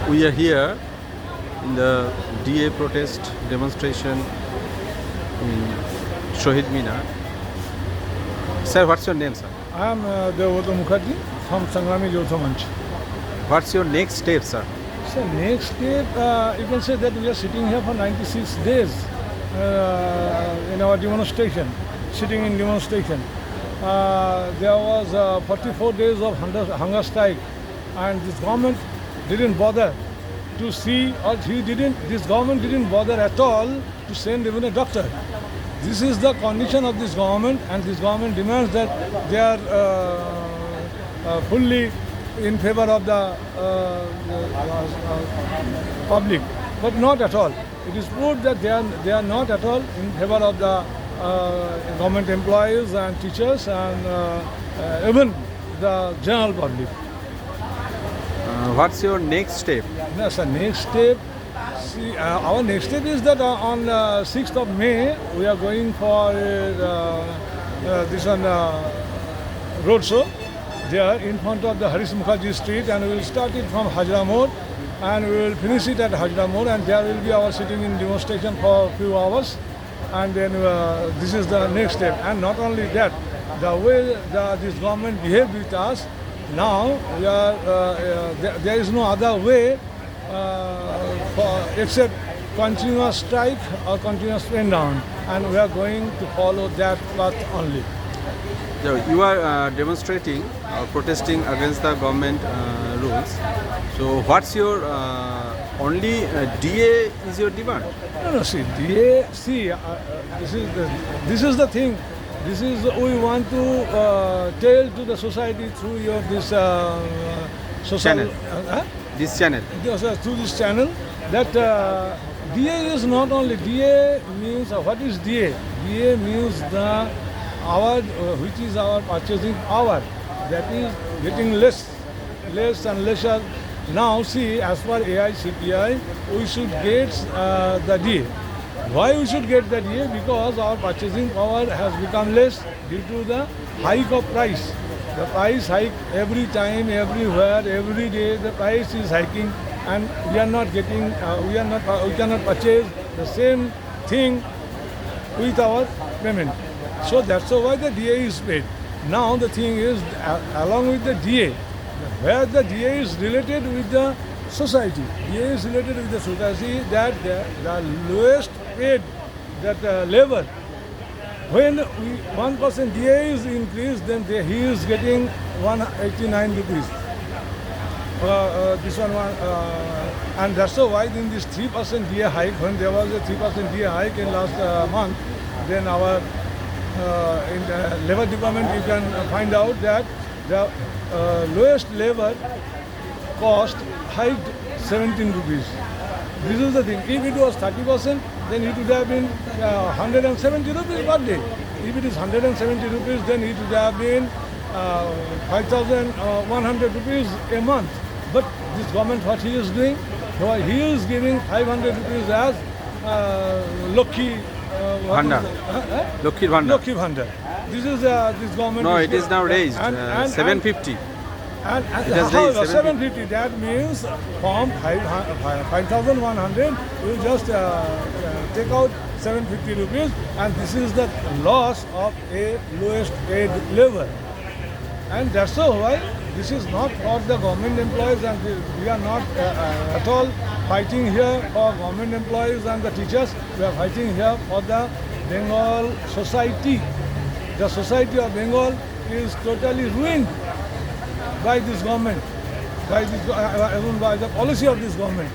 We are here in the DA protest demonstration in Shohid Minar. Sir, what's your name, sir? I am govt Mukherjee from Sangrami Joutha Mancha. What's your next step, sir? So next step, you can say that we are sitting here for 96 days in our demonstration, sitting in demonstration. There was 44 days of hunger strike, and this government didn't bother to see, or this government didn't bother at all to send even a doctor. This is the condition of this government, and this government demands that they are fully in favor of the public, but not at all. It is proved that they are not at all in favor of the government employees and teachers and even the general public. What's your next step? Yes, the next step. See, our next step is that on 6th of May we are going for this one road show there in front of the Harish Mukherjee Street, and we will start it from Hajra Mode and we will finish it at Hajra Mode, and there will be our sitting in demonstration for a few hours, and then this is the next step. And not only that, the way this government behaved with us, now we are, there is no other way except continuous strike or continuous pen down, and we are going to follow that path only. So you are demonstrating, protesting against the government rules. So what's your only DA is your demand? No, see, DA, see, this is the thing. This is we want to tell to the society through your this social Channel. This channel. Through this channel, that DA is not only DA means what is DA? DA means the our which is our purchasing power, that is getting less and lesser. Now see, as per AICPI, we should get the DA. Why we should get the DA? Because our purchasing power has become less due to the hike of price. The price hike every time, everywhere, every day. The price is hiking, and we are not getting. We cannot purchase the same thing with our payment. So that's why the DA is paid. Now the thing is, along with the DA, where the DA is related with the society. DA is related with the society, that the lowest paid, that labor. When 1% DA is increased, then he is getting 189 rupees. This one, and that's why in this 3% DA hike, when there was a 3% DA hike in last month, then our in the labor department you can find out that the lowest labor cost hiked 17 rupees. This is the thing. If it was 30%, then it would have been 170 rupees per day. If it is 170 rupees, then it would have been 5,100 rupees a month. But this government, what he is doing, he is giving 500 rupees as Lokhi Bhandar. Lokhi Bhandar. Lokhi Bhandar. This is this government. No, it is now raised, and 750. And it has raised 750, that means from 5,100, you just take out 750 rupees, and this is the loss of a lowest paid labor. And that's why this is not for the government employees, and we are not at all fighting here for government employees and the teachers. We are fighting here for the Bengal society. The society of Bengal is totally ruined by this government, by the policy of this government.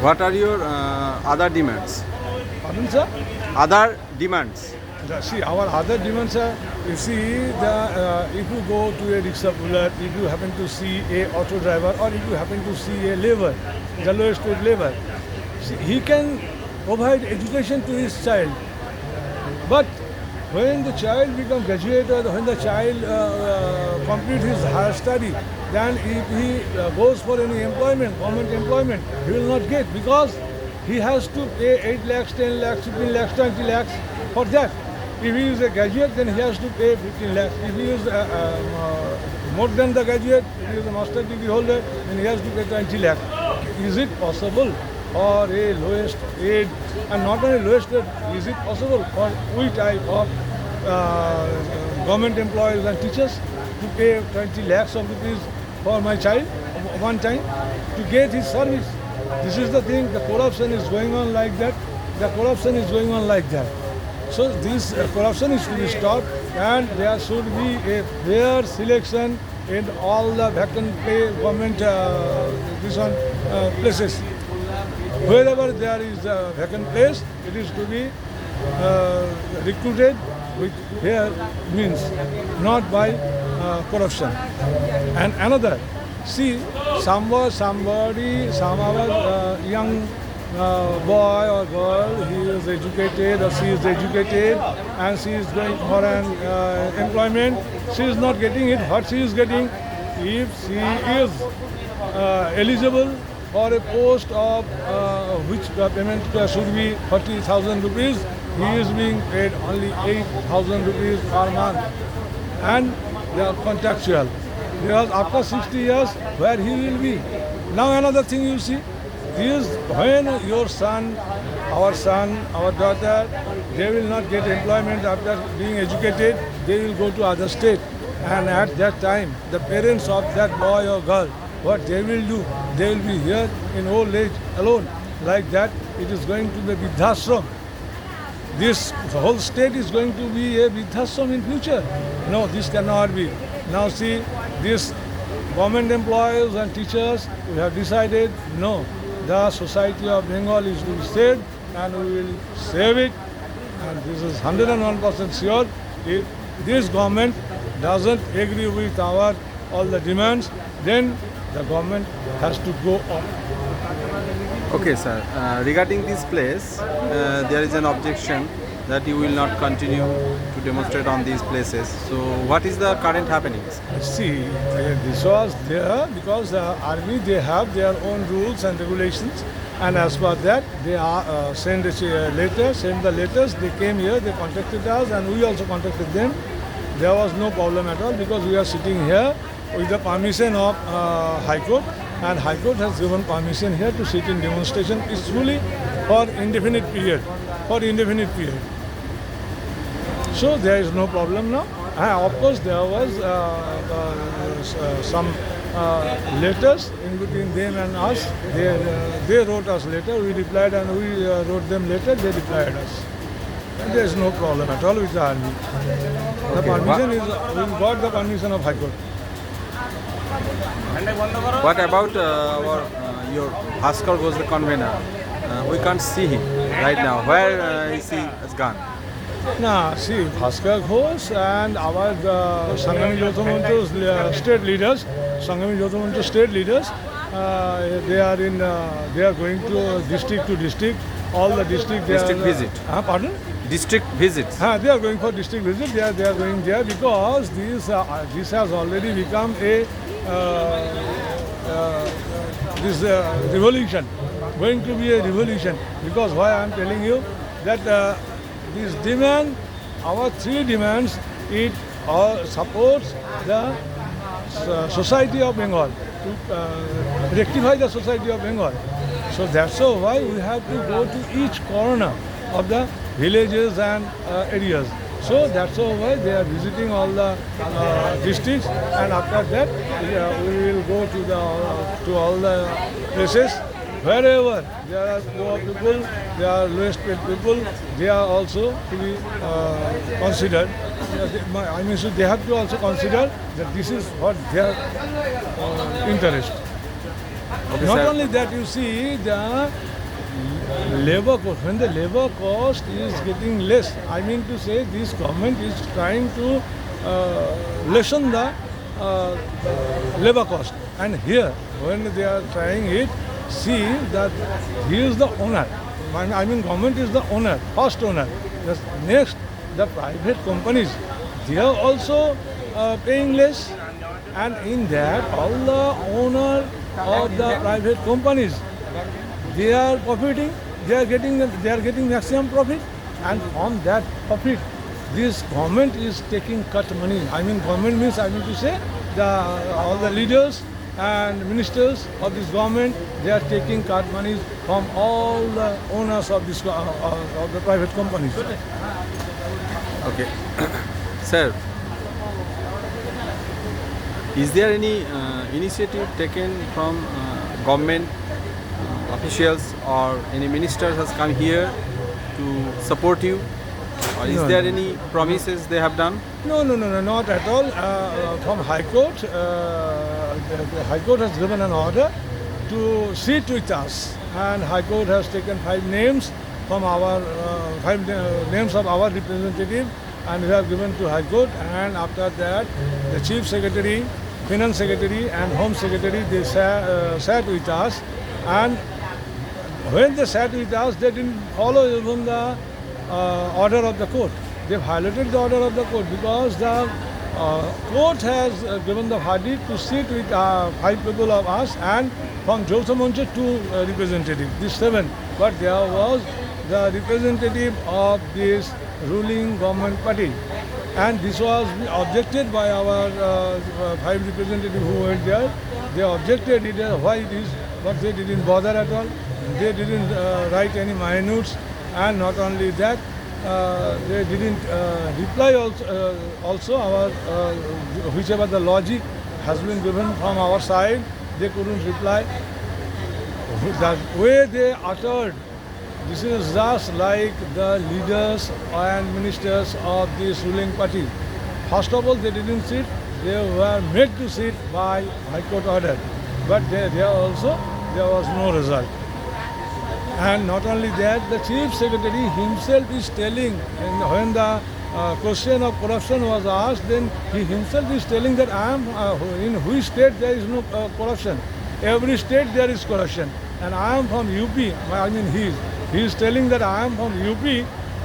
What are your other demands? Pardon, sir? Other demands. See, our other demands are, you see, if you go to a rickshaw puller, if you happen to see a auto driver, or if you happen to see a labor, the lowest paid labor, see, he can provide education to his child. But when the child becomes graduate, or when the child completes his higher study, then if he goes for any employment, government employment, he will not get, because he has to pay 8 lakhs, 10 lakhs, 15 lakhs, 20 lakhs for that. If he is a graduate, then he has to pay 15 lakhs. If he is more than the graduate, if he is a master degree holder, then he has to pay 20 lakh. Is it possible for a lowest aid, and not only lowest aid, is it possible for we type of government employees and teachers to pay 20 lakhs of rupees for my child one time to get his service? This is the thing, the corruption is going on like that. The corruption is going on like that. So this corruption is to be stopped, and there should be a fair selection in all the vacant government places. Wherever there is a vacant place, it is to be recruited with fair means, not by corruption. And another, see, some young boy or girl, he is educated or she is educated and she is going for an employment, she is not getting it. What she is getting, if she is eligible for a post of which payment should be 40,000 rupees, he is being paid only 8,000 rupees per month, and they are contractual. Because after 60 years, where he will be? Now another thing you see, is when your son, our daughter, they will not get employment after being educated, they will go to other state. And at that time, the parents of that boy or girl, what they will do, they will be here in old age alone. Like that, it is going to be Vidhashram. This whole state is going to be a Vidhashram in future. No, this cannot be. Now see, this government employees and teachers, we have decided, no, the society of Bengal is to be saved, and we will save it. And this is 101% sure. If this government doesn't agree with all the demands, then the government has to go up. Okay, sir. Regarding this place, there is an objection that you will not continue to demonstrate on these places. So, what is the current happenings? See, this was there because the army, they have their own rules and regulations, and as per that, they are send the letters. They came here, they contacted us, and we also contacted them. There was no problem at all because we are sitting here with the permission of High Court, and High Court has given permission here to sit in demonstration peacefully for indefinite period. So there is no problem now. Of course, there was some letters in between them and us. They wrote us letter, we replied, and we wrote them letter, they replied us. And there is no problem at all with the army. The permission is, we got the permission of High Court. What about your Bhaskar Ghosh, the convener? We can't see him right now. Where is he has gone? Now, see, Bhaskar Ghosh and our Sangrami Joutha Mancha state leaders, they are going to district. All the district. District visit. Pardon? District visits. They are going for district visit. They are going there because this has already become a revolution. Going to be a revolution, because why I am telling you that this demand, our three demands, it supports the society of Bengal, to rectify the society of Bengal. So that's why we have to go to each corner of the villages and areas. So that's why they are visiting all the districts, and after that we will go to all the places. Wherever there are poor people, there are lowest paid people, they are also to be considered. I mean, so they have to also consider that this is what their interest. Okay, Not sir. only that, you see the labor cost. When the labor cost is getting less, I mean to say this government is trying to lessen the labor cost. And here, when they are trying it, see that he is the owner. I mean, government is the owner, first owner. Next, the private companies, they are also paying less, and in that, all the owner of the private companies, they are profiting. They are getting maximum profit, and from that profit, this government is taking cut money. I mean, government means, I mean to say, all the leaders and ministers of this government, they are taking card monies from all the owners of this of the private companies. Okay. Sir, is there any initiative taken from government officials or any ministers has come here to support you? Or is No, there no. any promises they have done? No, not at all. From High Court, the High Court has given an order to sit with us, and High Court has taken 5 names from our 5 names of our representative, and we have given to High Court. And after that, the Chief Secretary, Finance Secretary, and Home Secretary, they sat with us, and when they sat with us, they didn't follow even the order of the court. They violated the order of the court because the court has given the verdict to sit with 5 people of us, and from Joutha Mancha 2 representatives, these 7. But there was the representative of this ruling government party, and this was objected by our 5 representatives who went there. They objected it, why it is, but they didn't bother at all. They didn't write any minutes, and not only that, they didn't reply also our whichever the logic has been given from our side, they couldn't reply. The way they uttered, this is just like the leaders and ministers of this ruling party. First of all, they didn't sit, they were made to sit by High Court order, but there also there was no result. And not only that, the Chief Secretary himself is telling, and when the question of corruption was asked, then he himself is telling that I am in which state there is no corruption. Every state there is corruption, and I am from UP. I mean, he is telling that I am from UP,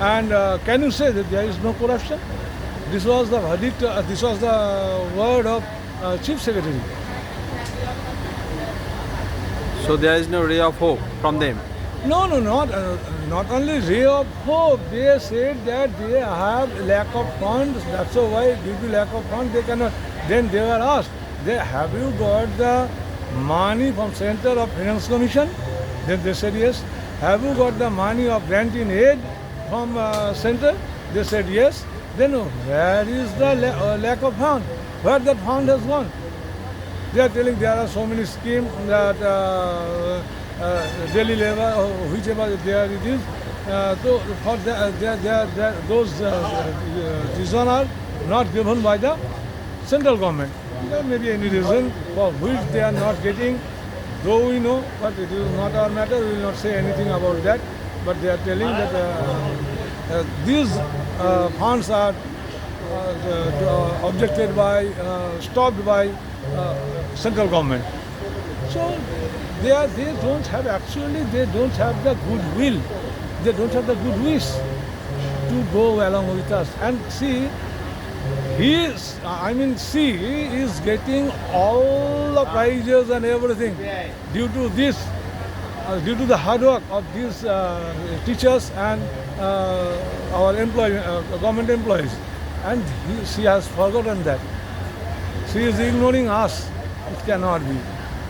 and can you say that there is no corruption? This was the verdict. This was the word of Chief Secretary. So there is no ray of hope from them. No, not only ray of hope. They said that they have lack of funds. That's why due to lack of funds they cannot. Then they were asked, have you got the money from Center of Finance Commission? Then they said yes. Have you got the money of grant in aid from Center? They said yes. Then where is the lack of fund? Where that fund has gone? They are telling there are so many schemes that daily labor or whichever there it is. So for those reasons are not given by the central government. There may be any reason for which they are not getting, though we know, but it is not our matter. We will not say anything about that. But they are telling that these funds are objected by, stopped by central government. So they don't have the goodwill, they don't have the good wish to go along with us. And see, he is getting all the prizes and everything due to this, due to the hard work of these teachers and our government employees. And she has forgotten that. She is ignoring us. It cannot be.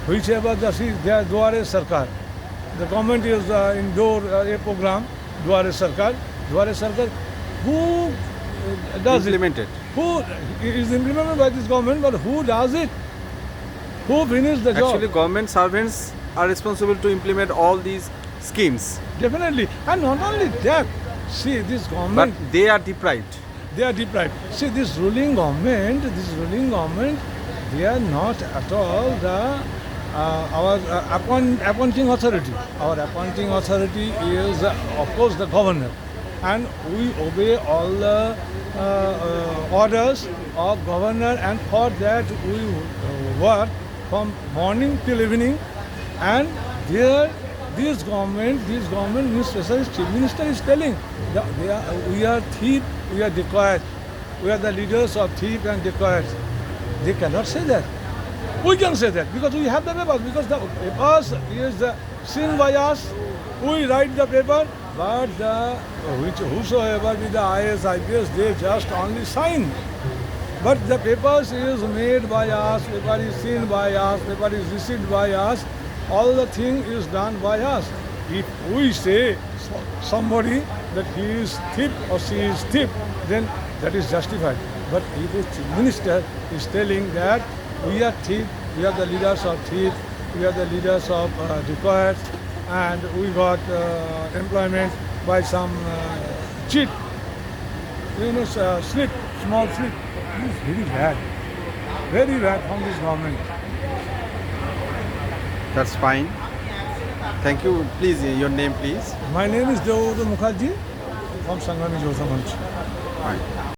Whichever their Duare Sarkar. The government is indoor a program, Duare Sarkar. Duare Sarkar, who does Implemented. it? Who is implemented by this government, but who does it? Who finishes the job? Actually, government servants are responsible to implement all these schemes. Definitely. And not only that, see, this government... But they are deprived. They are deprived. See, this ruling government, they are not at all our appointing authority. Our appointing authority is, of course, the governor. And we obey all the orders of governor, and for that we work from morning till evening. And this government minister, chief minister is telling that we are thief, we are dacoits, we are the leaders of thief and dacoits. They cannot say that. We can say that because we have the papers, because the papers is seen by us. We write the paper, but whosoever with the IAS, IPS, they just only sign. But the papers is made by us, paper is seen by us, paper is received by us. All the thing is done by us. If we say somebody that he is thief or she is thief, then that is justified. But if the chief minister is telling that we are thief, we are the leaders of thief, we are the leaders of dacoits, and we got employment by some cheat, slip, small slip. It is very bad from this government. That's fine. Thank you. Please, your name, please. My name is govt Mukherjee from Sangrami Joutha Mancha. Fine.